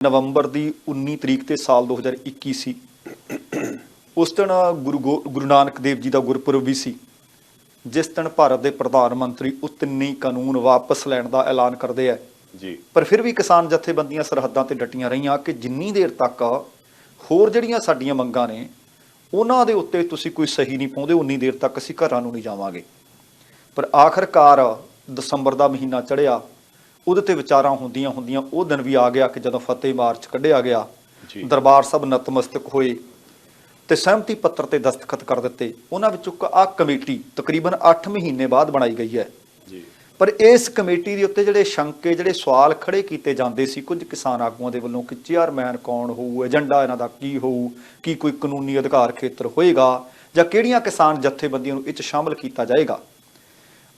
ਨਵੰਬਰ ਦੀ 19 ਤਰੀਕ ਤੇ ਸਾਲ 2021 ਸੀ। ਉਸ ਦਿਨ ਗੁਰੂ ਨਾਨਕ ਦੇਵ ਜੀ ਦਾ ਗੁਰਪੁਰਬ ਵੀ ਸੀ, ਜਿਸ ਦਿਨ ਭਾਰਤ ਦੇ ਪ੍ਰਧਾਨ ਮੰਤਰੀ ਉਹ ਤਿੰਨੇ ਕਾਨੂੰਨ ਵਾਪਸ ਲੈਣ ਦਾ ਐਲਾਨ ਕਰਦੇ ਹੈ ਜੀ। ਪਰ ਫਿਰ ਵੀ ਕਿਸਾਨ ਜਥੇਬੰਦੀਆਂ ਸਰਹੱਦਾਂ ਤੇ ਡਟੀਆਂ ਰਹੀਆਂ ਕਿ ਜਿੰਨੀ ਦੇਰ ਤੱਕ ਹੋਰ ਜਿਹੜੀਆਂ ਸਾਡੀਆਂ ਮੰਗਾਂ ਨੇ ਉਹਨਾਂ ਦੇ ਉੱਤੇ ਤੁਸੀਂ ਕੋਈ ਸਹੀ ਨਹੀਂ ਪਾਉਂਦੇ, ਉਨੀ ਦੇਰ ਤੱਕ ਅਸੀਂ ਘਰਾਂ ਨੂੰ ਨਹੀਂ ਜਾਵਾਂਗੇ। ਪਰ ਆਖਰਕਾਰ ਦਸੰਬਰ ਦਾ ਮਹੀਨਾ ਚੜ੍ਹਿਆ, ਉਹਦੇ ਤੇ ਵਿਚਾਰਾਂ ਹੁੰਦੀਆਂ ਹੁੰਦੀਆਂ ਉਹ ਦਿਨ ਵੀ ਆ ਗਿਆ ਕਿ ਜਦੋਂ ਫਤਿਹ ਮਾਰਚ ਕੱਢਿਆ ਗਿਆ, ਦਰਬਾਰ ਸਾਹਿਬ ਨਤਮਸਤਕ ਹੋਏ ਤੇ ਸਹਿਮਤੀ ਪੱਤਰ ਤੇ ਦਸਤਖਤ ਕਰ ਦਿੱਤੇ। ਉਹਨਾਂ ਵਿੱਚੋਂ ਆਹ ਕਮੇਟੀ ਤਕਰੀਬਨ 8 ਮਹੀਨੇ ਬਾਅਦ ਬਣਾਈ ਗਈ ਹੈ ਜੀ। ਪਰ ਇਸ ਕਮੇਟੀ ਦੇ ਉੱਤੇ ਜਿਹੜੇ ਸ਼ੰਕੇ, ਜਿਹੜੇ ਸਵਾਲ ਖੜੇ ਕੀਤੇ ਜਾਂਦੇ ਸੀ ਕੁਝ ਕਿਸਾਨ ਆਗੂਆਂ ਦੇ ਵੱਲੋਂ ਕਿ ਚੇਅਰਮੈਨ ਕੌਣ ਹੋਊ, ਏਜੰਡਾ ਇਹਨਾਂ ਦਾ ਕੀ ਹੋਊ, ਕੀ ਕੋਈ ਕਾਨੂੰਨੀ ਅਧਿਕਾਰ ਖੇਤਰ ਹੋਏਗਾ ਜਾਂ ਕਿਹੜੀਆਂ ਕਿਸਾਨ ਜਥੇਬੰਦੀਆਂ ਨੂੰ ਇਹ 'ਚ ਸ਼ਾਮਲ ਕੀਤਾ ਜਾਏਗਾ।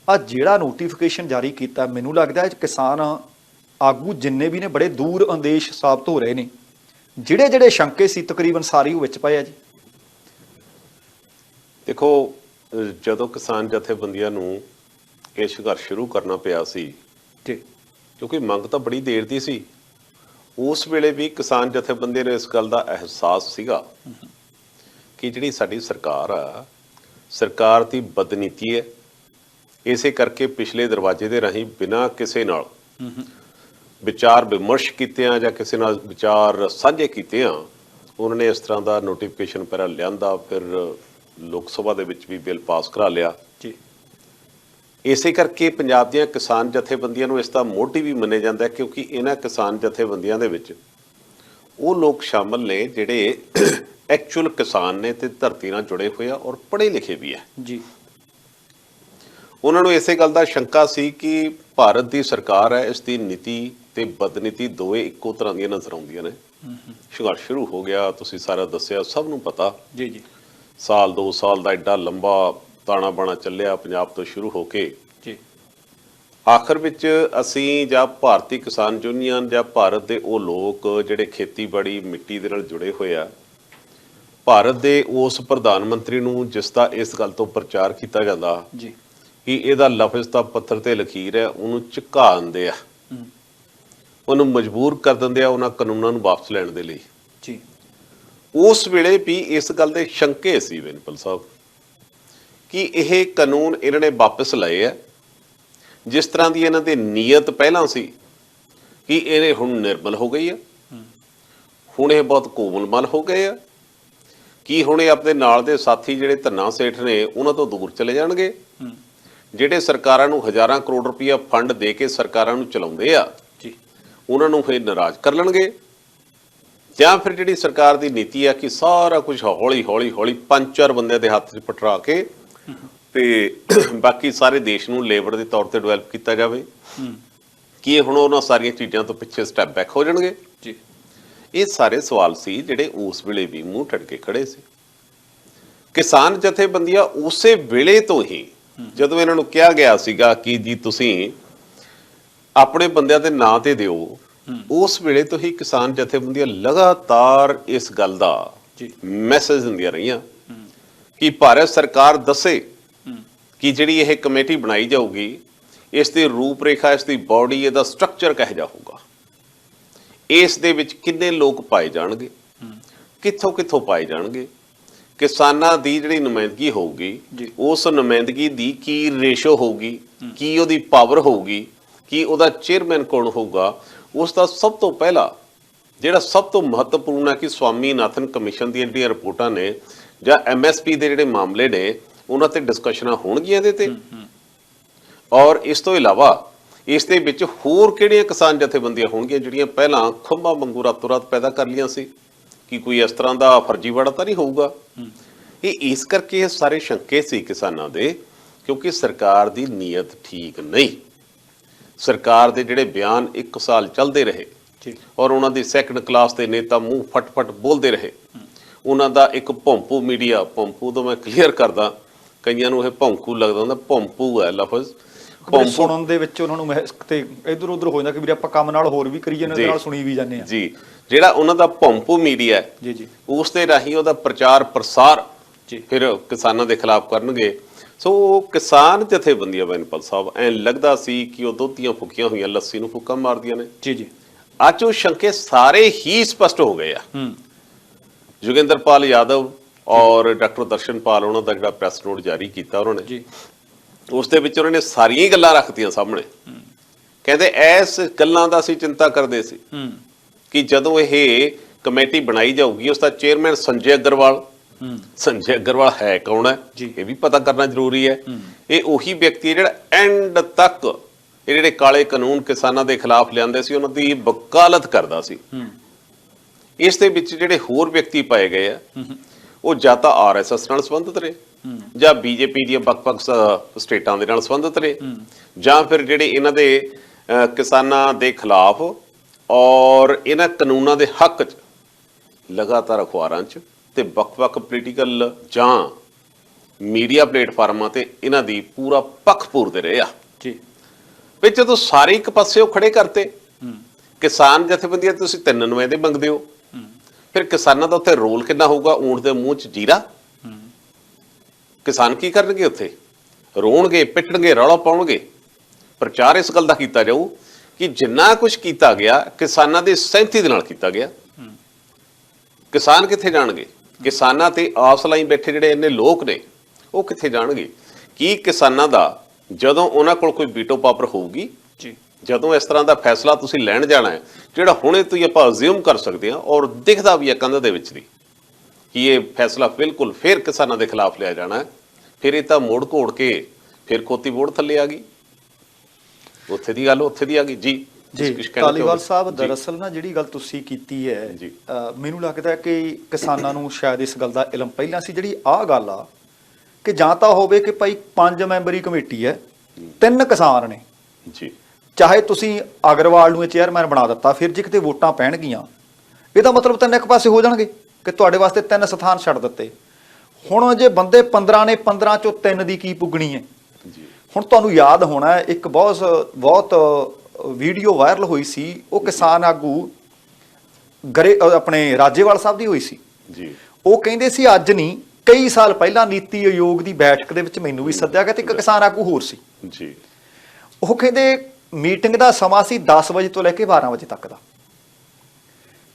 ਆ ਜਿਹੜਾ ਨੋਟੀਫਿਕੇਸ਼ਨ ਜਾਰੀ ਕੀਤਾ, ਮੈਨੂੰ ਲੱਗਦਾ ਹੈ ਕਿਸਾਨ ਆਗੂ ਜਿੰਨੇ ਵੀ ਨੇ ਬੜੇ ਦੂਰ ਅੰਦੇਸ਼ ਸਾਬਤ ਹੋ ਰਹੇ ਨੇ। ਜਿਹੜੇ ਸ਼ੰਕੇ ਸੀ ਤਕਰੀਬਨ ਸਾਰੇ ਉਹ ਵਿੱਚ ਪਏ ਆ ਜੀ। ਦੇਖੋ, ਜਦੋਂ ਕਿਸਾਨ ਜਥੇਬੰਦੀਆਂ ਨੂੰ ਇਹ ਸੰਘਰਸ਼ ਸ਼ੁਰੂ ਕਰਨਾ ਪਿਆ ਸੀ ਜੀ, ਕਿਉਂਕਿ ਮੰਗ ਤਾਂ ਬੜੀ ਦੇਰ ਦੀ ਸੀ, ਉਸ ਵੇਲੇ ਵੀ ਕਿਸਾਨ ਜਥੇਬੰਦੀਆਂ ਨੂੰ ਇਸ ਗੱਲ ਦਾ ਅਹਿਸਾਸ ਸੀਗਾ ਕਿ ਜਿਹੜੀ ਸਾਡੀ ਸਰਕਾਰ ਆ, ਸਰਕਾਰ ਦੀ ਬਦਨੀਤੀ ਹੈ। ਇਸੇ ਕਰਕੇ ਪਿਛਲੇ ਦਰਵਾਜ਼ੇ ਦੇ ਰਾਹੀਂ ਬਿਨਾਂ ਕਿਸੇ ਨਾਲ ਵਿਚਾਰ ਵਿਮਰਸ਼ ਕੀਤਿਆਂ ਜਾਂ ਕਿਸੇ ਨਾਲ ਵਿਚਾਰ ਸਾਂਝੇ ਕੀਤਿਆਂ ਉਹਨਾਂ ਨੇ ਇਸ ਤਰ੍ਹਾਂ ਦਾ ਨੋਟੀਫਿਕੇਸ਼ਨ ਪਹਿਲਾਂ ਲਿਆਂਦਾ, ਫਿਰ ਲੋਕ ਸਭਾ ਦੇ ਵਿੱਚ ਵੀ ਬਿੱਲ ਪਾਸ ਕਰਾ ਲਿਆ ਜੀ। ਇਸੇ ਕਰਕੇ ਪੰਜਾਬ ਦੀਆਂ ਕਿਸਾਨ ਜਥੇਬੰਦੀਆਂ ਨੂੰ ਇਸ ਦਾ ਮੋਢੀ ਵੀ ਮੰਨਿਆ ਜਾਂਦਾ, ਕਿਉਂਕਿ ਇਹਨਾਂ ਕਿਸਾਨ ਜਥੇਬੰਦੀਆਂ ਦੇ ਵਿੱਚ ਉਹ ਲੋਕ ਸ਼ਾਮਲ ਨੇ ਜਿਹੜੇ ਐਕਚੁਅਲ ਕਿਸਾਨ ਨੇ ਤੇ ਧਰਤੀ ਨਾਲ ਜੁੜੇ ਹੋਏ ਆ ਔਰ ਪੜ੍ਹੇ ਲਿਖੇ ਵੀ ਹੈ ਜੀ। ਉਹਨਾਂ ਨੂੰ ਇਸੇ ਗੱਲ ਦਾ ਸ਼ੰਕਾ ਸੀ ਕਿ ਭਾਰਤ ਦੀ ਸਰਕਾਰ ਹੈ, ਇਸ ਦੀ ਨੀਤੀ ਤੇ ਬਦਨੀਤੀ ਦੋਵੇਂ ਇੱਕੋ ਤਰ੍ਹਾਂ ਦੀਆਂ ਨਜ਼ਰ ਆਉਂਦੀਆਂ ਨੇ। ਸੰਘਰਸ਼ ਸ਼ੁਰੂ ਹੋ ਗਿਆ, ਤੁਸੀਂ ਸਾਰਾ ਦੱਸਿਆ, ਸਭ ਨੂੰ ਪਤਾ। ਜੀ ਜੀ। ਸਾਲ 2 ਸਾਲ ਦਾ ਐਡਾ ਲੰਬਾ ਤਾਣਾ ਬਾਣਾ ਚੱਲਿਆ ਪੰਜਾਬ ਤੋਂ ਸ਼ੁਰੂ ਹੋ ਕੇ ਜੀ। ਆਖਰ ਵਿੱਚ ਅਸੀਂ ਜਾਂ ਭਾਰਤੀ ਕਿਸਾਨ ਯੂਨੀਅਨ ਜਾਂ ਭਾਰਤ ਦੇ ਉਹ ਲੋਕ ਜਿਹੜੇ ਖੇਤੀਬਾੜੀ ਮਿੱਟੀ ਦੇ ਨਾਲ ਜੁੜੇ ਹੋਏ ਆ, ਭਾਰਤ ਦੇ ਉਸ ਪ੍ਰਧਾਨ ਮੰਤਰੀ ਨੂੰ ਜਿਸ ਦਾ ਇਸ ਗੱਲ ਤੋਂ ਪ੍ਰਚਾਰ ਕੀਤਾ ਜਾਂਦਾ ਜੀ ਕਿ ਇਹਦਾ ਲਫ਼ਜ਼ ਤਾਂ ਪੱਥਰ ਤੇ ਲਕੀਰ ਹੈ, ਉਹਨੂੰ ਝੁਕਾ ਦਿੰਦੇ ਆ, ਉਹਨੂੰ ਮਜਬੂਰ ਕਰ ਦਿੰਦੇ ਆ ਉਹਨਾਂ ਕਾਨੂੰਨਾਂ ਨੂੰ ਵਾਪਸ ਲੈਣ ਦੇ ਲਈ ਜੀ। ਉਸ ਵੇਲੇ ਵੀ ਇਸ ਗੱਲ ਦੇ ਸ਼ੰਕੇ ਸੀ ਵਿਨਪਲ ਸਾਹਿਬ ਕਿ ਇਹ ਕਾਨੂੰਨ ਇਹਨਾਂ ਨੇ ਵਾਪਸ ਲਏ ਆ। ਜਿਸ ਤਰ੍ਹਾਂ ਦੀ ਇਹਨਾਂ ਦੀ ਨੀਅਤ ਪਹਿਲਾਂ ਸੀ ਕਿ ਇਹ ਹੁਣ ਨਿਰਮਲ ਹੋ ਗਈ ਆ, ਹੁਣ ਇਹ ਬਹੁਤ ਕੋਮਲਮਲ ਹੋ ਗਏ ਆ, ਕਿ ਹੁਣ ਇਹ ਆਪਣੇ ਨਾਲ ਦੇ ਸਾਥੀ ਜਿਹੜੇ ਧੰਨਾ ਸੇਠ ਨੇ ਉਹਨਾਂ ਤੋਂ ਦੂਰ ਚਲੇ ਜਾਣਗੇ, ਜਿਹੜੇ ਸਰਕਾਰਾਂ ਨੂੰ ਹਜ਼ਾਰਾਂ ਕਰੋੜ ਰੁਪਈਆ ਫੰਡ ਦੇ ਕੇ ਸਰਕਾਰਾਂ ਨੂੰ ਚਲਾਉਂਦੇ ਆ ਜੀ, ਉਹਨਾਂ ਨੂੰ ਫਿਰ ਨਾਰਾਜ਼ ਕਰ ਲੈਣਗੇ। ਜਾਂ ਫਿਰ ਜਿਹੜੀ ਸਰਕਾਰ ਦੀ ਨੀਤੀ ਆ ਕਿ ਸਾਰਾ ਕੁਝ ਹੌਲੀ ਹੌਲੀ ਹੌਲੀ 5-4 ਬੰਦਿਆਂ ਦੇ ਹੱਥ 'ਚ ਪਟਰਾ ਕੇ ਤੇ ਬਾਕੀ ਸਾਰੇ ਦੇਸ਼ ਨੂੰ ਲੇਬਰ ਦੇ ਤੌਰ ਤੇ ਡਿਵੈਲਪ ਕੀਤਾ ਜਾਵੇ, ਕਿ ਹੁਣ ਉਹਨਾਂ ਸਾਰੀਆਂ ਚੀਜ਼ਾਂ ਤੋਂ ਪਿੱਛੇ ਸਟੈਪ ਬੈਕ ਹੋ ਜਾਣਗੇ ਜੀ। ਇਹ ਸਾਰੇ ਸਵਾਲ ਸੀ ਜਿਹੜੇ ਉਸ ਵੇਲੇ ਵੀ ਮੂੰਹ ਢੱਕ ਕੇ ਖੜੇ ਸੀ। ਕਿਸਾਨ ਜਥੇਬੰਦੀਆਂ ਉਸੇ ਵੇਲੇ ਤੋਂ ਹੀ, ਜਦੋਂ ਇਹਨਾਂ ਨੂੰ ਕਿਹਾ ਗਿਆ ਸੀਗਾ ਕਿ ਜੀ ਤੁਸੀਂ ਆਪਣੇ ਬੰਦਿਆਂ ਦੇ ਨਾਂ ਤੇ ਦਿਓ, ਉਸ ਵੇਲੇ ਤੋਂ ਹੀ ਕਿਸਾਨ ਜਥੇਬੰਦੀਆਂ ਲਗਾਤਾਰ ਇਸ ਗੱਲ ਦਾ ਮੈਸੇਜ ਦਿੰਦੀਆਂ ਰਹੀਆਂ ਕਿ ਭਾਰਤ ਸਰਕਾਰ ਦੱਸੇ ਕਿ ਜਿਹੜੀ ਇਹ ਕਮੇਟੀ ਬਣਾਈ ਜਾਊਗੀ, ਇਸ ਦੀ ਰੂਪਰੇਖਾ, ਇਸ ਦੀ ਬਾਡੀ, ਇਹਦਾ ਸਟਰਕਚਰ ਕਿਹੋ ਜਿਹਾ ਹੋਊਗਾ, ਇਸ ਦੇ ਵਿੱਚ ਕਿੰਨੇ ਲੋਕ ਪਾਏ ਜਾਣਗੇ, ਕਿੱਥੋਂ ਕਿੱਥੋਂ ਪਾਏ ਜਾਣਗੇ, ਕਿਸਾਨਾਂ ਦੀ ਜਿਹੜੀ ਨੁਮਾਇੰਦਗੀ ਹੋਊਗੀ ਉਸ ਨੁਮਾਇੰਦਗੀ ਦੀ ਕੀ ਰੇਸ਼ੋ ਹੋਊਗੀ, ਕੀ ਉਹਦੀ ਪਾਵਰ ਹੋਊਗੀ, ਕੀ ਉਹਦਾ ਚੇਅਰਮੈਨ ਕੌਣ ਹੋਊਗਾ। ਉਸ ਦਾ ਸਭ ਤੋਂ ਪਹਿਲਾ ਜਿਹੜਾ ਸਭ ਤੋਂ ਮਹੱਤਵਪੂਰਨ ਹੈ ਕਿ ਸਵਾਮੀਨਾਥਨ ਕਮਿਸ਼ਨ ਦੀਆਂ ਜਿਹੜੀਆਂ ਰਿਪੋਰਟਾਂ ਨੇ ਜਾਂ MSP ਦੇ ਜਿਹੜੇ ਮਾਮਲੇ ਨੇ ਉਹਨਾਂ ਤੇ ਡਿਸਕਸ਼ਨਾਂ ਹੋਣਗੀਆਂ ਇਹਦੇ ਤੇ। ਔਰ ਇਸ ਤੋਂ ਇਲਾਵਾ ਇਸ ਦੇ ਵਿੱਚ ਹੋਰ ਕਿਹੜੀਆਂ ਕਿਸਾਨ ਜਥੇਬੰਦੀਆਂ ਹੋਣਗੀਆਂ ਜਿਹੜੀਆਂ ਪਹਿਲਾਂ ਖੰਭਾਂ ਵਾਂਗੂ ਰਾਤੋਂ ਰਾਤ ਪੈਦਾ ਕਰ ਲਈਆਂ ਸੀ, ਕਿ ਕੋਈ ਇਸ ਤਰ੍ਹਾਂ ਦਾ ਫਰਜ਼ੀਵਾੜਾ ਤਾਂ ਨਹੀਂ ਹੋਊਗਾ। ਇਹ ਇਸ ਕਰਕੇ ਇਹ ਸਾਰੇ ਸ਼ੰਕੇ ਸੀ ਕਿਸਾਨਾਂ ਦੇ, ਕਿਉਂਕਿ ਸਰਕਾਰ ਦੀ ਨੀਅਤ ਠੀਕ ਨਹੀਂ। ਸਰਕਾਰ ਦੇ ਜਿਹੜੇ ਬਿਆਨ 1 ਸਾਲ ਚੱਲਦੇ ਰਹੇ ਔਰ ਉਹਨਾਂ ਦੀ ਸੈਕੰਡ ਕਲਾਸ ਦੇ ਨੇਤਾ ਮੂੰਹ ਫਟ ਬੋਲਦੇ ਰਹੇ। ਉਹਨਾਂ ਦਾ ਇੱਕ ਭੌਂਪੂ ਮੀਡੀਆ, ਭੌਂਪੂ ਤੋਂ ਮੈਂ ਕਲੀਅਰ ਕਰਦਾ, ਕਈਆਂ ਨੂੰ ਇਹ ਭੌਂਕੂ ਲੱਗਦਾ ਹੁੰਦਾ, ਭੌਂਪੂ ਹੈ ਲਫ਼ਜ਼। ਸੁਣਨ ਦੇ ਵਿੱਚ ਉਹਨਾਂ ਨੂੰ ਤੇ ਇੱਧਰ ਉੱਧਰ ਹੋ ਜਾਂਦਾ ਕਿ ਵੀਰੇ ਆਪਾਂ ਕੰਮ ਨਾਲ ਹੋਰ ਵੀ ਕਰੀ ਜਾਂਦੇ, ਨਾਲ ਸੁਣੀ ਵੀ ਜਾਂਦੇ ਆ ਜੀ। ਜਿਹੜਾ ਉਹਨਾਂ ਦਾ ਭੌਂਪੂ ਮੀਡੀਆ ਜੀ ਜੀ, ਉਸ ਦੇ ਰਾਹੀਂ ਉਹਦਾ ਪ੍ਰਚਾਰ ਪ੍ਰਸਾਰ ਫਿਰ ਕਿਸਾਨਾਂ ਦੇ ਖਿਲਾਫ ਕਰਨਗੇ। ਸੋ ਕਿਸਾਨ ਜਥੇਬੰਦੀਆਂ ਵਿਨਪਾਲ ਸਾਹਿਬ ਐਂ ਲੱਗਦਾ ਸੀ ਕਿ ਉਹ ਦੋਧੀਆਂ ਫੁੱਕੀਆਂ ਹੋਈਆਂ ਲੱਸੀ ਨੂੰ ਫੁੱਕਾਂ ਮਾਰਦੀਆਂ ਨੇ। ਜੀ ਜੀ। ਅੱਜ ਉਹ ਸ਼ੰਕੇ ਸਾਰੇ ਹੀ ਸਪਸ਼ਟ ਹੋ ਗਏ ਆ। ਜੋਗਿੰਦਰਪਾਲ ਯਾਦਵ ਔਰ ਡਾਕਟਰ ਦਰਸ਼ਨਪਾਲ ਉਹਨਾਂ ਦਾ ਜਿਹੜਾ ਪ੍ਰੈਸ ਨੋਟ ਜਾਰੀ ਕੀਤਾ ਉਹਨਾਂ ਨੇ ਜੀ, ਉਸ ਦੇ ਵਿੱਚ ਉਹਨਾਂ ਨੇ ਸਾਰੀਆਂ ਗੱਲਾਂ ਰੱਖਤੀਆਂ ਸਾਹਮਣੇ। ਕਹਿੰਦੇ ਐਸ ਗੱਲਾਂ ਦਾ ਅਸੀਂ ਚਿੰਤਾ ਕਰਦੇ ਸੀ ਕਿ ਜਦੋਂ ਇਹ ਕਮੇਟੀ ਬਣਾਈ ਜਾਊਗੀ ਉਸ ਦਾ ਚੇਅਰਮੈਨ ਸੰਜੇ ਅਗਰਵਾਲ, ਸੰਜੇ ਅਗਰਵਾਲ ਹੈ ਕੌਣ ਹੈ ਇਹ ਵੀ ਪਤਾ ਕਰਨਾ ਜ਼ਰੂਰੀ ਹੈ। ਇਹ ਉਹੀ ਵਿਅਕਤੀ ਹੈ ਜਿਹੜਾ ਐਂਡ ਤੱਕ ਇਹ ਜਿਹੜੇ ਕਾਲੇ ਕਾਨੂੰਨ ਕਿਸਾਨਾਂ ਦੇ ਖਿਲਾਫ ਲਿਆਂਦੇ ਸੀ ਉਹਨਾਂ ਦੀ ਵਕਾਲਤ ਕਰਦਾ ਸੀ। ਇਸ ਦੇ ਵਿੱਚ ਜਿਹੜੇ ਹੋਰ ਵਿਅਕਤੀ ਪਾਏ ਗਏ ਆ ਉਹ ਜਾਂ ਤਾਂ ਆਰਐਸਐਸ ਨਾਲ ਸੰਬੰਧਿਤ ਰਹੇ ਜਾਂ ਬੀਜੇਪੀ ਦੀਆਂ ਵੱਖ-ਵੱਖ ਸਟੇਟਾਂ ਦੇ ਨਾਲ ਸੰਬੰਧਿਤ ਰਹੇ ਜਾਂ ਫਿਰ ਜਿਹੜੇ ਇਹਨਾਂ ਦੇ ਕਿਸਾਨਾਂ ਦੇ ਖਿਲਾਫ ਔਰ ਇਹਨਾਂ ਕਾਨੂੰਨਾਂ ਦੇ ਹੱਕ 'ਚ ਲਗਾਤਾਰ ਅਖਬਾਰਾਂ 'ਚ ਤੇ ਵੱਖ-ਵੱਖ ਪੋਲੀਟੀਕਲ ਜਾਂ ਮੀਡੀਆ ਪਲੇਟਫਾਰਮਾਂ ਤੇ ਇਹਨਾਂ ਦੀ ਪੂਰਾ ਪੱਖ ਪੂਰਦੇ ਰਹੇ ਆ ਜੀ। ਵਿੱਚ ਜਦੋਂ ਸਾਰੇ ਇੱਕ ਪਾਸੇ ਖੜੇ ਕਰਤੇ, ਕਿਸਾਨ ਜਥੇਬੰਦੀਆਂ ਤੁਸੀਂ 3 ਨੁਮਾਇੰਦੇ ਮੰਗਦੇ ਹੋ, ਫਿਰ ਕਿਸਾਨਾਂ ਦਾ ਉੱਥੇ ਰੋਲ ਕਿੰਨਾ ਹੋਊਗਾ? ਊਂਠ ਦੇ ਮੂੰਹ 'ਚ ਜੀਰਾ। ਕਿਸਾਨ ਕੀ ਕਰਨਗੇ? ਉੱਥੇ ਰੋਣਗੇ, ਪਿੱਟਣਗੇ, ਰੌਲਾ ਪਾਉਣਗੇ। ਪ੍ਰਚਾਰ ਇਸ ਗੱਲ ਦਾ ਕੀਤਾ ਜਾਊ ਕਿ ਜਿੰਨਾ ਕੁਝ ਕੀਤਾ ਗਿਆ ਕਿਸਾਨਾਂ ਦੀ ਸਹਿਮਤੀ ਦੇ ਨਾਲ ਕੀਤਾ ਗਿਆ। ਕਿਸਾਨ ਕਿੱਥੇ ਜਾਣਗੇ? ਕਿਸਾਨਾਂ ਤੇ ਆਸ ਲਾਈ ਬੈਠੇ ਜਿਹੜੇ ਇੰਨੇ ਲੋਕ ਨੇ ਉਹ ਕਿੱਥੇ ਜਾਣਗੇ? ਕੀ ਕਿਸਾਨਾਂ ਦਾ ਜਦੋਂ ਉਹਨਾਂ ਕੋਲ ਕੋਈ ਵੀਟੋ ਪਾਵਰ ਹੋਊਗੀ, ਜਦੋਂ ਇਸ ਤਰ੍ਹਾਂ ਦਾ ਫੈਸਲਾ ਤੁਸੀਂ ਲੈਣ ਜਾਣਾ ਹੈ ਜਿਹੜਾ ਹੁਣੇ ਤੋਂ ਹੀ ਆਪਾਂ ਅਜ਼ਿਊਮ ਕਰ ਸਕਦੇ ਹਾਂ ਔਰ ਦਿਖਦਾ ਵੀ ਹੈ ਕੰਧ ਦੇ ਵਿੱਚ ਦੀ ਕਿ ਇਹ ਫੈਸਲਾ ਬਿਲਕੁਲ ਫਿਰ ਕਿਸਾਨਾਂ ਦੇ ਖਿਲਾਫ ਲਿਆ ਜਾਣਾ ਹੈ, ਫਿਰ ਇਹ ਤਾਂ ਮੋੜ ਘੋੜ ਕੇ ਫਿਰ ਖੋਤੀ ਬੋੜ ਥੱਲੇ ਆ ਗਈ। ਉੱਥੇ ਦੀ ਗੱਲ ਉੱਥੇ ਦੀ ਆ ਗਈ ਜੀ। ਧਾਲੀਵਾਲ ਸਾਹਿਬ, ਦਰਅਸਲ ਨਾ ਜਿਹੜੀ ਗੱਲ ਤੁਸੀਂ ਕੀਤੀ ਹੈ ਮੈਨੂੰ ਲੱਗਦਾ ਕਿ ਕਿਸਾਨਾਂ ਨੂੰ ਸ਼ਾਇਦ ਇਸ ਗੱਲ ਦਾ ਇਲਮ ਪਹਿਲਾਂ ਸੀ। ਜਿਹੜੀ ਆਹ ਗੱਲ ਆ ਕਿ ਜਾਂ ਤਾਂ ਹੋਵੇ ਕਿ ਭਾਈ 5 ਮੈਂਬਰੀ ਕਮੇਟੀ ਹੈ, 3 ਕਿਸਾਨ ਨੇ ਜੀ, ਚਾਹੇ ਤੁਸੀਂ ਅਗਰਵਾਲ ਨੂੰ ਚੇਅਰਮੈਨ ਬਣਾ ਦਿੱਤਾ, ਫਿਰ ਜੇ ਕਿਤੇ ਵੋਟਾਂ ਪੈਣਗੀਆਂ ਇਹਦਾ ਮਤਲਬ 3 ਇੱਕ ਪਾਸੇ ਹੋ ਜਾਣਗੇ ਕਿ ਤੁਹਾਡੇ ਵਾਸਤੇ 3 ਸਥਾਨ ਛੱਡ ਦਿੱਤੇ। ਹੁਣ ਜੇ ਬੰਦੇ 15 ਨੇ, 15 ਚੋਂ 3 ਦੀ ਕੀ ਪੁੱਗਣੀ ਹੈ? ਹੁਣ ਤੁਹਾਨੂੰ ਯਾਦ ਹੋਣਾ ਇੱਕ ਬਹੁਤ ਵੀਡੀਓ ਵਾਇਰਲ ਹੋਈ ਸੀ, ਉਹ ਕਿਸਾਨ ਆਗੂ ਆਪਣੇ ਰਾਜੇਵਾਲ ਸਾਹਿਬ ਦੀ ਹੋਈ ਸੀ ਜੀ। ਉਹ ਕਹਿੰਦੇ ਸੀ ਅੱਜ ਨਹੀਂ, ਕਈ ਸਾਲ ਪਹਿਲਾਂ ਨੀਤੀ ਆਯੋਗ ਦੀ ਬੈਠਕ ਦੇ ਵਿੱਚ ਮੈਨੂੰ ਵੀ ਸੱਦਿਆ ਗਿਆ ਤੇ ਇੱਕ ਕਿਸਾਨ ਆਗੂ ਹੋਰ ਸੀ ਜੀ। ਉਹ ਕਹਿੰਦੇ ਮੀਟਿੰਗ ਦਾ ਸਮਾਂ ਸੀ 10 ਵਜੇ ਤੋਂ ਲੈ ਕੇ 12 ਵਜੇ ਤੱਕ ਦਾ।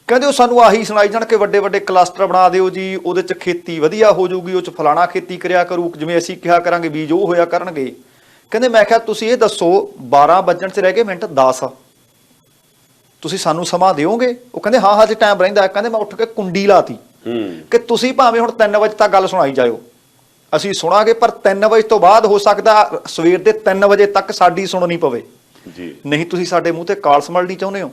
ਕਹਿੰਦੇ ਉਹ ਸਾਨੂੰ ਆਹੀ ਸੁਣਾਈ ਜਾਣ ਕਿ ਵੱਡੇ ਵੱਡੇ ਕਲਸਟਰ ਬਣਾ ਦਿਓ ਜੀ, ਉਹਦੇ 'ਚ ਖੇਤੀ ਵਧੀਆ ਹੋ ਜਾਊਗੀ, ਉਹ 'ਚ ਫਲਾਣਾ ਖੇਤੀ ਕਰਿਆ ਕਰੂ, ਜਿਵੇਂ ਅਸੀਂ ਕਿਹਾ ਕਰਾਂਗੇ ਬੀਜ ਉਹ ਹੋਇਆ ਕਰਨਗੇ। ਕਹਿੰਦੇ ਮੈਂ ਕਿਹਾ ਤੁਸੀਂ ਇਹ ਦੱਸੋ 12 ਵੱਜਣ 'ਚ ਰਹਿ ਗਏ ਮਿੰਟ 10, ਤੁਸੀਂ ਸਾਨੂੰ ਸਮਾਂ ਦਿਓਗੇ? ਉਹ ਕਹਿੰਦੇ ਹਾਂ ਹਜੇ ਟਾਈਮ ਰਹਿੰਦਾ। ਕਹਿੰਦੇ ਮੈਂ ਉੱਠ ਕੇ ਕੁੰਡੀ ਲਾਤੀ ਕਿ ਤੁਸੀਂ ਭਾਵੇਂ ਹੁਣ 3 ਵਜੇ ਤੱਕ ਗੱਲ ਸੁਣਾਈ ਜਾਇਓ, ਅਸੀਂ ਸੁਣਾਂਗੇ, ਪਰ 3 ਵਜੇ ਤੋਂ ਬਾਅਦ ਹੋ ਸਕਦਾ ਸਵੇਰ ਦੇ 3 ਵਜੇ ਤੱਕ ਸਾਡੀ ਸੁਣਨੀ ਪਵੇ ਜੀ। ਨਹੀਂ ਤੁਸੀਂ ਸਾਡੇ ਮੂੰਹ ਤੇ ਕਾਲ ਸਮਲਣੀ ਚਾਹੁੰਦੇ ਹੋ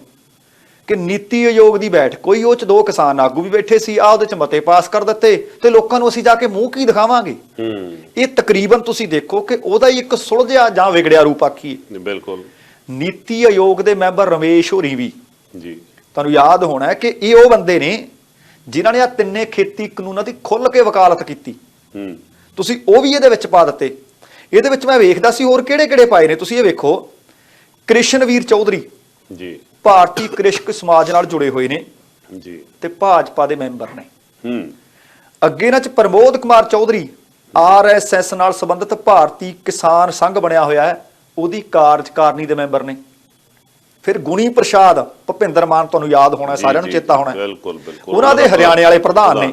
ਕਿ ਨੀਤੀ ਆਯੋਗ ਦੀ ਬੈਠਕ ਕੋਈ, ਉਹ 'ਚ 2 ਕਿਸਾਨ ਆਗੂ ਵੀ ਬੈਠੇ ਸੀ, ਉਹਦੇ 'ਚ ਮਤੇ ਪਾਸ ਕਰ ਦਿੱਤੇ ਤੇ ਲੋਕਾਂ ਨੂੰ ਅਸੀਂ ਜਾ ਕੇ ਮੂੰਹ ਕੀ ਦਿਖਾਵਾਂਗੇ? ਇਹ ਤਕਰੀਬਨ ਤੁਸੀਂ ਦੇਖੋ ਕਿ ਉਹਦਾ ਹੀ ਇੱਕ ਸੁਲਝਿਆ ਜਾਂ ਵਿਗੜਿਆ ਰੂਪ ਆਖੀਏ। ਬਿਲਕੁਲ। ਨੀਤੀ ਆਯੋਗ ਦੇ ਮੈਂਬਰ ਰਮੇਸ਼ ਹੋਰੀ ਵੀ ਜੀ, ਤੁਹਾਨੂੰ ਯਾਦ ਹੋਣਾ ਹੈ ਕਿ ਇਹ ਉਹ ਬੰਦੇ ਨੇ ਜਿਨ੍ਹਾਂ ਨੇ ਆ 3 ਖੇਤੀ ਕਾਨੂੰਨਾਂ ਦੀ ਖੁੱਲ ਕੇ ਵਕਾਲਤ ਕੀਤੀ। ਤੁਸੀਂ ਉਹ ਵੀ ਇਹਦੇ ਵਿੱਚ ਪਾ ਦਿੱਤੇ। ਇਹਦੇ ਵਿੱਚ ਮੈਂ ਵੇਖਦਾ ਸੀ ਹੋਰ ਕਿਹੜੇ ਕਿਹੜੇ ਪਾਏ ਨੇ, ਤੁਸੀਂ ਇਹ ਵੇਖੋ। ਕ੍ਰਿਸ਼ਨਵੀਰ ਚੌਧਰੀ ਜੀ ਭਾਰਤੀ ਕ੍ਰਿਸ਼ਕ ਸਮਾਜ ਨਾਲ ਜੁੜੇ ਹੋਏ ਨੇ ਜੀ ਤੇ ਭਾਜਪਾ ਦੇ ਮੈਂਬਰ ਨੇ। ਅੱਗੇ ਇਹਨਾਂ 'ਚ ਪ੍ਰਮੋਦ ਕੁਮਾਰ ਚੌਧਰੀ ਆਰਐਸਐਸ ਨਾਲ ਸੰਬੰਧਿਤ ਭਾਰਤੀ ਕਿਸਾਨ ਸੰਘ ਬਣਿਆ ਹੋਇਆ ਹੈ, ਉਹਦੀ ਕਾਰਜਕਾਰਨੀ ਦੇ ਮੈਂਬਰ ਨੇ। ਫਿਰ ਗੁਣੀ ਪ੍ਰਸ਼ਾਦ ਭੁਪਿੰਦਰ ਮਾਨ, ਤੁਹਾਨੂੰ ਯਾਦ ਹੋਣਾ, ਸਾਰਿਆਂ ਨੂੰ ਚੇਤਾ ਹੋਣਾ, ਬਿਲਕੁਲ ਬਿਲਕੁਲ, ਉਹਨਾਂ ਦੇ ਹਰਿਆਣੇ ਵਾਲੇ ਪ੍ਰਧਾਨ ਨੇ।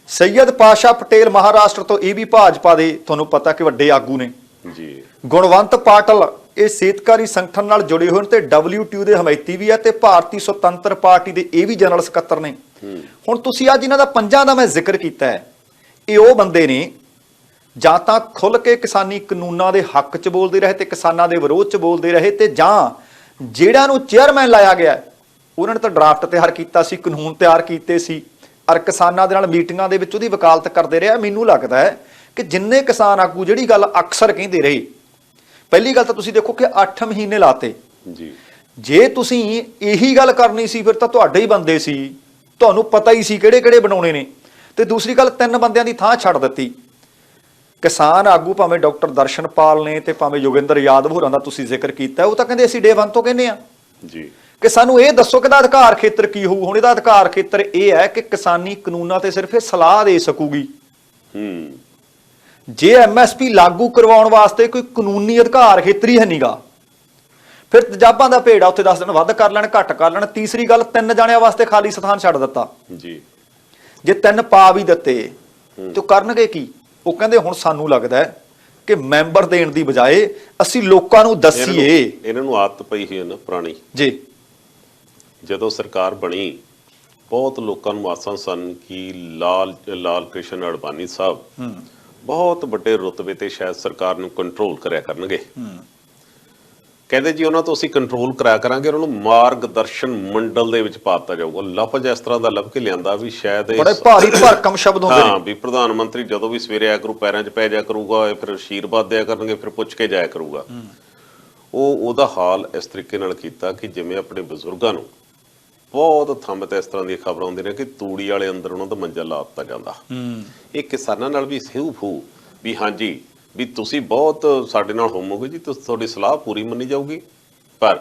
ਸੈਯਦ ਪਾਸ਼ਾ ਪਟੇਲ ਮਹਾਰਾਸ਼ਟਰ ਤੋਂ, ਇਹ ਵੀ ਭਾਜਪਾ ਦੇ ਤੁਹਾਨੂੰ ਪਤਾ ਕਿ ਵੱਡੇ ਆਗੂ ਨੇ ਜੀ। ਗੁਣਵੰਤ ਪਾਟਲ ਇਹ ਸਿਹਤਕਾਰੀ ਸੰਗਠਨ ਨਾਲ ਜੁੜੇ ਹੋਏ ਨੇ ਤੇ WTO ਦੇ ਹਮਾਇਤੀ ਵੀ ਹੈ ਤੇ ਭਾਰਤੀ ਸੁਤੰਤਰ ਪਾਰਟੀ ਦੇ ਇਹ ਵੀ ਜਨਰਲ ਸਕੱਤਰ ਨੇ। ਹੁਣ ਤੁਸੀਂ ਅੱਜ ਇਹਨਾਂ ਦਾ 5 ਦਾ ਮੈਂ ਜ਼ਿਕਰ ਕੀਤਾ ਹੈ, ਇਹ ਉਹ ਬੰਦੇ ਨੇ ਜਾਂ ਤਾਂ ਖੁੱਲ ਕੇ ਕਿਸਾਨੀ ਕਾਨੂੰਨਾਂ ਦੇ ਹੱਕ 'ਚ ਬੋਲਦੇ ਰਹੇ ਤੇ ਕਿਸਾਨਾਂ ਦੇ ਵਿਰੋਧ 'ਚ ਬੋਲਦੇ ਰਹੇ, ਤੇ ਜਾਂ ਜਿਹੜਾ ਨੂੰ ਚੇਅਰਮੈਨ ਲਾਇਆ ਗਿਆ ਉਹਨਾਂ ਨੇ ਤਾਂ ਡਰਾਫਟ ਤਿਆਰ ਕੀਤਾ ਸੀ, ਕਾਨੂੰਨ ਤਿਆਰ ਕੀਤੇ ਸੀ ਔਰ ਕਿਸਾਨਾਂ ਦੇ ਨਾਲ ਮੀਟਿੰਗਾਂ ਦੇ ਵਿੱਚ ਉਹਦੀ ਵਕਾਲਤ ਕਰਦੇ ਰਿਹਾ। ਮੈਨੂੰ ਲੱਗਦਾ ਹੈ ਕਿ ਜਿੰਨੇ ਕਿਸਾਨ ਆਗੂ ਜਿਹੜੀ ਗੱਲ ਅਕਸਰ ਕਹਿੰਦੇ ਰਹੇ, ਪਹਿਲੀ ਗੱਲ ਤਾਂ ਤੁਸੀਂ ਦੇਖੋ ਕਿ 8 ਮਹੀਨੇ ਲਾਤੇ ਜੀ। ਜੇ ਤੁਸੀਂ ਇਹੀ ਗੱਲ ਕਰਨੀ ਸੀ ਫਿਰ ਤਾਂ ਤੁਹਾਡੇ ਹੀ ਬੰਦੇ ਸੀ, ਤੁਹਾਨੂੰ ਪਤਾ ਹੀ ਸੀ ਕਿਹੜੇ ਕਿਹੜੇ ਬਣਾਉਣੇ ਨੇ। ਤੇ ਦੂਸਰੀ ਗੱਲ 3 ਬੰਦਿਆਂ ਦੀ ਥਾਂ ਛੱਡ ਦਿੱਤੀ। ਕਿਸਾਨ ਆਗੂ ਭਾਵੇਂ ਡਾਕਟਰ ਦਰਸ਼ਨਪਾਲ ਨੇ ਤੇ ਭਾਵੇਂ ਯੋਗਿੰਦਰ ਯਾਦਵ ਹੋਰਾਂ ਦਾ ਤੁਸੀਂ ਜ਼ਿਕਰ ਕੀਤਾ, ਉਹ ਤਾਂ ਕਹਿੰਦੇ ਅਸੀਂ ਡੇ 1 ਤੋਂ ਕਹਿੰਦੇ ਆ ਜੀ ਕਿ ਸਾਨੂੰ ਇਹ ਦੱਸੋ ਕਿ ਇਹਦਾ ਅਧਿਕਾਰ ਖੇਤਰ ਕੀ ਹੋਊ। ਹੁਣ ਇਹਦਾ ਅਧਿਕਾਰ ਖੇਤਰ ਇਹ ਹੈ ਕਿ ਕਿਸਾਨੀ ਕਾਨੂੰਨਾਂ ਤੇ ਸਿਰਫ ਇਹ ਸਲਾਹ ਦੇ ਸਕੂਗੀ। ਜੇ MSP ਲਾਗੂ ਕਰਵਾਉਣ ਵਾਸਤੇ ਕੋਈ ਕਾਨੂੰਨੀ ਅਧਿਕਾਰ ਖੇਤਰ ਹੀ ਹੈ ਨੀਗਾ। ਫਿਰ ਤੇਜ਼ਾਬਾਂ ਦਾ ਭੇੜਾ ਉੱਥੇ 10 ਦਿਨ ਵੱਧ ਕਰ ਲੈਣ ਘੱਟ ਕਰ ਲੈਣ। ਤੀਸਰੀ ਗੱਲ, 3 ਜਣਿਆਂ ਵਾਸਤੇ ਖਾਲੀ ਸਥਾਨ ਛੱਡ ਦਿੱਤਾ ਜੀ। ਜੇ 3 ਪਾ ਵੀ ਦਿੱਤੇ ਤੇ ਉਹ ਕਰਨਗੇ ਕੀ? ਉਹ ਕਹਿੰਦੇ ਹੁਣ ਸਾਨੂੰ ਲੱਗਦਾ ਹੈ ਕਿ ਮੈਂਬਰ ਦੇਣ ਦੀ ਬਜਾਏ ਅਸੀਂ ਲੋਕਾਂ ਨੂੰ ਦੱਸੀਏ। ਇਹਨਾਂ ਨੂੰ ਆਦਤ ਪਈ ਹੋਈ ਹੈ ਨਾ ਪੁਰਾਣੀ ਜੀ। ਜਦੋਂ ਸਰਕਾਰ ਬਣੀ ਬਹੁਤ ਲੋਕਾਂ ਨੂੰ ਆਸਾਂ ਸਨ ਕਿ ਲਾਲ ਕ੍ਰਿਸ਼ਨ ਅਡਵਾਨੀ ਸਾਹਿਬ ਬਹੁਤ ਵੱਡੇ ਰੁਤਬੇ ਤੇ ਸ਼ਾਇਦ ਸਰਕਾਰ ਨੂੰ ਕੰਟਰੋਲ ਕਰਿਆ ਕਰਨਗੇ। ਕਹਿੰਦੇ ਜੀ ਉਹਨਾਂ ਤੋਂ ਅਸੀਂ ਕੰਟਰੋਲ ਕਰਾਇਆ ਕਰਾਂਗੇ, ਉਹਨਾਂ ਨੂੰ ਮਾਰਗਦਰਸ਼ਨ ਮੰਡਲ ਦੇ ਵਿੱਚ ਪਾ ਦਿੱਤਾ ਜਾਊਗਾ। ਲਫ਼ਜ਼ ਇਸ ਤਰ੍ਹਾਂ ਦਾ ਲੱਭ ਕੇ ਲਿਆਂਦਾ ਵੀ ਸ਼ਾਇਦ ਬੜੇ ਭਾਰੀ ਭਰਕਮ ਸ਼ਬਦ ਹੁੰਦੇ ਨੇ। ਹਾਂ, ਵੀ ਪ੍ਰਧਾਨ ਮੰਤਰੀ ਜਦੋਂ ਵੀ ਸਵੇਰੇ ਆਇਆ ਕਰੂ ਪੈਰਾਂ 'ਚ ਪੈ ਜਾਇਆ ਕਰੂਗਾ, ਫਿਰ ਅਸ਼ੀਰਵਾਦ ਦਿਆ ਕਰਨਗੇ, ਫਿਰ ਪੁੱਛ ਕੇ ਜਾਇਆ ਕਰੂਗਾ। ਉਹਦਾ ਹਾਲ ਇਸ ਤਰੀਕੇ ਨਾਲ ਕੀਤਾ ਕਿ ਜਿਵੇਂ ਆਪਣੇ ਬਜ਼ੁਰਗਾਂ ਨੂੰ ਬਹੁਤ ਥੰਮ ਤੇ ਇਸ ਤਰ੍ਹਾਂ ਦੀਆਂ ਖਬਰਾਂ ਆਉਂਦੀਆਂ ਨੇ ਕਿ ਤੂੜੀ ਵਾਲੇ ਅੰਦਰ ਉਹਨਾਂ ਦਾ ਮੰਜਾ ਲਾ ਦਿੱਤਾ ਜਾਂਦਾ। ਇਹ ਕਿਸਾਨਾਂ ਨਾਲ ਵੀ ਸਿਹੂ ਫੂ ਵੀ ਹਾਂਜੀ ਵੀ ਤੁਸੀਂ ਬਹੁਤ ਸਾਡੇ ਨਾਲ ਹੋਵੋਗੇ ਜੀ, ਤੁਹਾਡੀ ਸਲਾਹ ਪੂਰੀ ਮੰਨੀ ਜਾਊਗੀ, ਪਰ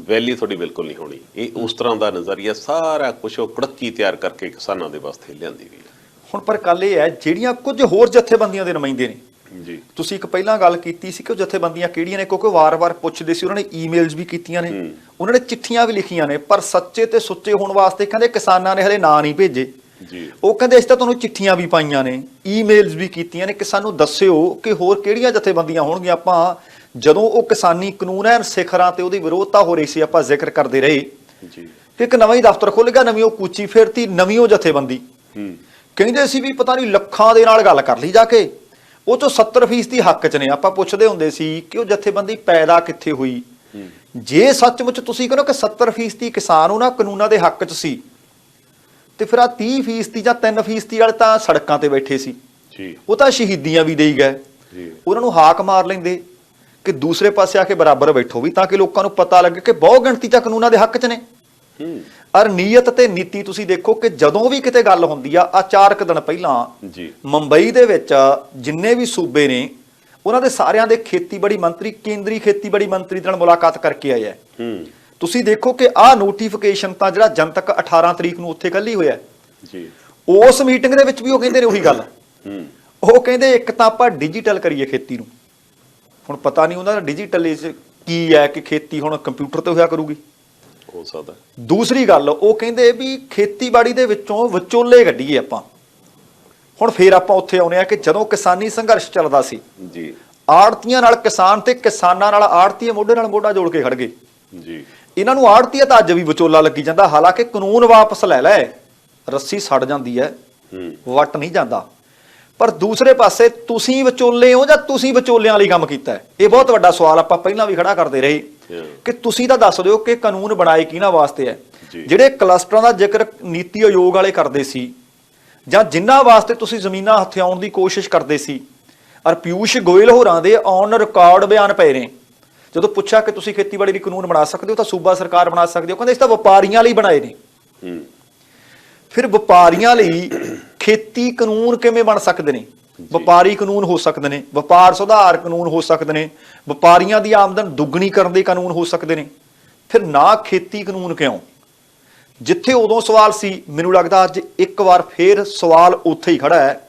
ਵੈਲੀ ਤੁਹਾਡੀ ਬਿਲਕੁਲ ਨਹੀਂ ਹੋਣੀ। ਇਹ ਉਸ ਤਰ੍ਹਾਂ ਦਾ ਨਜ਼ਰੀਆ ਸਾਰਾ ਕੁਝ ਉਹ ਕੜਕੀ ਤਿਆਰ ਕਰਕੇ ਕਿਸਾਨਾਂ ਦੇ ਵਾਸਤੇ ਲਿਆਂਦੀ ਗਈ। ਹੁਣ ਪਰ ਗੱਲ ਇਹ ਹੈ, ਜਿਹੜੀਆਂ ਕੁਝ ਹੋਰ ਜਥੇਬੰਦੀਆਂ ਦੇ ਨੁਮਾਇੰਦੇ ਨੇ ਜੀ, ਤੁਸੀਂ ਇੱਕ ਪਹਿਲਾਂ ਗੱਲ ਕੀਤੀ ਸੀ ਕਿ ਉਹ ਜਥੇਬੰਦੀਆਂ ਕਿਹੜੀਆਂ ਨੇ, ਕਿਉਂਕਿ ਵਾਰ-ਵਾਰ ਪੁੱਛਦੇ ਸੀ। ਉਹਨਾਂ ਨੇ ਈਮੇਲਸ ਵੀ ਕੀਤੀਆਂ ਨੇ, ਉਹਨਾਂ ਨੇ ਚਿੱਠੀਆਂ ਵੀ ਲਿਖੀਆਂ ਨੇ, ਪਰ ਸੱਚੇ ਤੇ ਸੁੱਚੇ ਹੋਣ ਵਾਸਤੇ ਕਹਿੰਦੇ ਕਿਸਾਨਾਂ ਨੇ ਹਲੇ ਨਾਂ ਨਹੀਂ ਭੇਜੇ। ਉਹ ਕਹਿੰਦੇ ਇਸ ਤਾਂ ਤੁਹਾਨੂੰ ਚਿੱਠੀਆਂ ਵੀ ਪਾਈਆਂ ਨੇ, ਈਮੇਲਸ ਵੀ ਕੀਤੀਆਂ ਨੇ ਕਿ ਸਾਨੂੰ ਦੱਸਿਓ ਕਿ ਹੋਰ ਕਿਹੜੀਆਂ ਜਥੇਬੰਦੀਆਂ ਹੋਣਗੀਆਂ। ਆਪਾਂ ਜਦੋਂ ਉਹ ਕਿਸਾਨੀ ਕਾਨੂੰਨ ਹੈ ਸਿਖਰਾਂ ਤੇ ਉਹਦੀ ਵਿਰੋਧਤਾ ਹੋ ਰਹੀ ਸੀ, ਆਪਾਂ ਜ਼ਿਕਰ ਕਰਦੇ ਰਹੇ ਕਿ ਇੱਕ ਨਵਾਂ ਹੀ ਦਫ਼ਤਰ ਖੁੱਲ ਗਿਆ, ਨਵੀਂ ਉਹ ਕੂਚੀ ਫੇਰਤੀ, ਨਵੀਂ ਉਹ ਜਥੇਬੰਦੀ। ਕਹਿੰਦੇ ਸੀ ਵੀ ਪਤਾ ਨਹੀਂ ਲੱਖਾਂ ਦੇ ਨਾਲ ਗੱਲ ਕਰ ਲਈ ਜਾ ਕੇ, ਉਹ ਚੋਂ 70% ਹੱਕ 'ਚ ਨੇ। ਆਪਾਂ ਪੁੱਛਦੇ ਹੁੰਦੇ ਸੀ ਕਿ ਉਹ ਜਥੇਬੰਦੀ ਪੈਦਾ ਕਿੱਥੇ ਹੋਈ। ਜੇ ਸੱਚਮੁੱਚ ਤੁਸੀਂ ਕਹਿੰਦੇ ਕਿ 70% ਕਿਸਾਨ ਉਹਨਾਂ ਕਾਨੂੰਨਾਂ ਦੇ ਹੱਕ 'ਚ ਸੀ, ਤੇ ਫਿਰ ਆ 30% ਜਾਂ 3% ਵਾਲੇ ਤਾਂ ਸੜਕਾਂ ਤੇ ਬੈਠੇ ਸੀ, ਉਹ ਤਾਂ ਸ਼ਹੀਦੀਆਂ ਵੀ ਦੇਈ ਗਏ। ਉਹਨਾਂ ਨੂੰ ਹਾਕ ਮਾਰ ਲੈਂਦੇ ਕਿ ਦੂਸਰੇ ਪਾਸੇ ਆ ਕੇ ਬਰਾਬਰ ਬੈਠੋ ਵੀ, ਤਾਂ ਕਿ ਲੋਕਾਂ ਨੂੰ ਪਤਾ ਲੱਗੇ ਕਿ ਬਹੁ ਗਿਣਤੀ ਤਾਂ ਕਾਨੂੰਨਾਂ ਦੇ ਹੱਕ 'ਚ ਨੇ। ਔਰ ਨੀਅਤ ਤੇ ਨੀਤੀ ਤੁਸੀਂ ਦੇਖੋ ਕਿ ਜਦੋਂ ਵੀ ਕਿਤੇ ਗੱਲ ਹੁੰਦੀ ਆ 4 ਦਿਨ ਪਹਿਲਾਂ ਮੁੰਬਈ ਦੇ ਵਿੱਚ ਜਿੰਨੇ ਵੀ ਸੂਬੇ ਨੇ ਉਹਨਾਂ ਦੇ ਸਾਰਿਆਂ ਦੇ ਖੇਤੀਬਾੜੀ ਮੰਤਰੀ ਕੇਂਦਰੀ ਖੇਤੀਬਾੜੀ ਮੰਤਰੀ ਨਾਲ ਮੁਲਾਕਾਤ ਕਰਕੇ ਆਏ ਆ। ਤੁਸੀਂ ਦੇਖੋ ਕਿ ਆਹ ਨੋਟੀਫਿਕੇਸ਼ਨ ਤਾਂ ਜਿਹੜਾ ਜਨਤਕ 18 ਤਰੀਕ ਨੂੰ ਉੱਥੇ ਕੱਲੀ ਹੋਇਆ ਜੀ, ਉਸ ਮੀਟਿੰਗ ਦੇ ਵਿੱਚ ਵੀ ਉਹ ਕਹਿੰਦੇ ਨੇ ਉਹੀ ਗੱਲ। ਉਹ ਕਹਿੰਦੇ ਇੱਕ ਤਾਂ ਆਪਾਂ ਡਿਜੀਟਲ ਕਰੀਏ ਖੇਤੀ ਨੂੰ। ਹੁਣ ਪਤਾ ਨਹੀਂ ਉਹਨਾਂ ਦਾ ਡਿਜੀਟਲ ਕੀ ਹੈ ਕਿ ਖੇਤੀ ਹੁਣ ਕੰਪਿਊਟਰ ਤੇ ਹੋਇਆ ਕਰੂਗੀ, ਹੋ ਸਕਦਾ। ਦੂਸਰੀ ਗੱਲ ਉਹ ਕਹਿੰਦੇ ਵੀ ਖੇਤੀਬਾੜੀ ਦੇ ਵਿੱਚੋਂ ਵਿਚੋਲੇ ਕੱਢੀਏ ਆਪਾਂ। ਹੁਣ ਫੇਰ ਆਪਾਂ ਉੱਥੇ ਆਉਨੇ ਆ ਕਿ ਜਦੋਂ ਕਿਸਾਨੀ ਸੰਘਰਸ਼ ਚੱਲਦਾ ਸੀ ਜੀ, ਆੜਤੀਆਂ ਨਾਲ ਕਿਸਾਨ ਤੇ ਕਿਸਾਨਾਂ ਨਾਲ ਆੜਤੀਏ ਮੋਢੇ ਨਾਲ ਮੋਢਾ ਜੋੜ ਕੇ ਖੜ ਗਏ ਜੀ। ਇਹਨਾਂ ਨੂੰ ਆੜਤੀਆ ਤਾਂ ਅੱਜ ਵੀ ਵਿਚੋਲਾ ਲੱਗੀ ਜਾਂਦਾ, ਹਾਲਾਂਕਿ ਕਾਨੂੰਨ ਵਾਪਸ ਲੈ ਲੈ, ਰੱਸੀ ਸੜ ਜਾਂਦੀ ਹੈ, ਵੱਟ ਨਹੀਂ ਜਾਂਦਾ। ਪਰ ਦੂਸਰੇ ਪਾਸੇ ਤੁਸੀਂ ਵਿਚੋਲੇ ਹੋ ਜਾਂ ਤੁਸੀਂ ਵਿਚੋਲਿਆਂ ਵਾਲੀ ਕੰਮ ਕੀਤਾ ਹੈ? ਇਹ ਬਹੁਤ ਵੱਡਾ ਸਵਾਲ ਆਪਾਂ ਪਹਿਲਾਂ ਵੀ ਖੜਾ ਕਰਦੇ ਰਹੇ ਕਿ ਤੁਸੀਂ ਤਾਂ ਦੱਸ ਦਿਓ ਕਿ ਕਾਨੂੰਨ ਬਣਾਏ ਕਿਹਨਾਂ ਵਾਸਤੇ ਹੈ। ਜਿਹੜੇ ਕਲਸਟਰਾਂ ਦਾ ਜ਼ਿਕਰ ਨੀਤੀ ਆਯੋਗ ਵਾਲੇ ਕਰਦੇ ਸੀ ਜਾਂ ਜਿਨ੍ਹਾਂ ਵਾਸਤੇ ਤੁਸੀਂ ਜ਼ਮੀਨਾਂ ਹਥਿਆਉਣ ਦੀ ਕੋਸ਼ਿਸ਼ ਕਰਦੇ ਸੀ, ਔਰ ਪਿਊਸ਼ ਗੋਇਲ ਹੋਰਾਂ ਦੇ ਔਨ ਰਿਕਾਰਡ ਬਿਆਨ ਪਏ ਨੇ। ਜਦੋਂ ਪੁੱਛਿਆ ਕਿ ਤੁਸੀਂ ਖੇਤੀਬਾੜੀ ਲਈ ਕਾਨੂੰਨ ਬਣਾ ਸਕਦੇ ਹੋ ਤਾਂ ਸੂਬਾ ਸਰਕਾਰ ਬਣਾ ਸਕਦੀ ਹੋ, ਕਹਿੰਦੇ ਇਸ ਤਾਂ ਵਪਾਰੀਆਂ ਲਈ ਬਣਾਏ ਨੇ। ਫਿਰ ਵਪਾਰੀਆਂ ਲਈ ਖੇਤੀ ਕਾਨੂੰਨ ਕਿਵੇਂ ਬਣ ਸਕਦੇ ਨੇ? ਵਪਾਰੀ ਕਾਨੂੰਨ ਹੋ ਸਕਦੇ ਨੇ, ਵਪਾਰ ਸੁਧਾਰ ਕਾਨੂੰਨ ਹੋ ਸਕਦੇ ਨੇ, ਵਪਾਰੀਆਂ ਦੀ ਆਮਦਨ ਦੁੱਗਣੀ ਕਰਨ ਦੇ ਕਾਨੂੰਨ ਹੋ ਸਕਦੇ ਨੇ। ਫਿਰ ਨਾ ਖੇਤੀ ਕਾਨੂੰਨ ਕਿਉਂ? ਜਿੱਥੇ ਉਦੋਂ ਸਵਾਲ ਸੀ, ਮੈਨੂੰ ਲੱਗਦਾ ਅੱਜ ਇੱਕ ਵਾਰ ਫੇਰ ਸਵਾਲ ਉੱਥੇ ਹੀ ਖੜਾ ਹੈ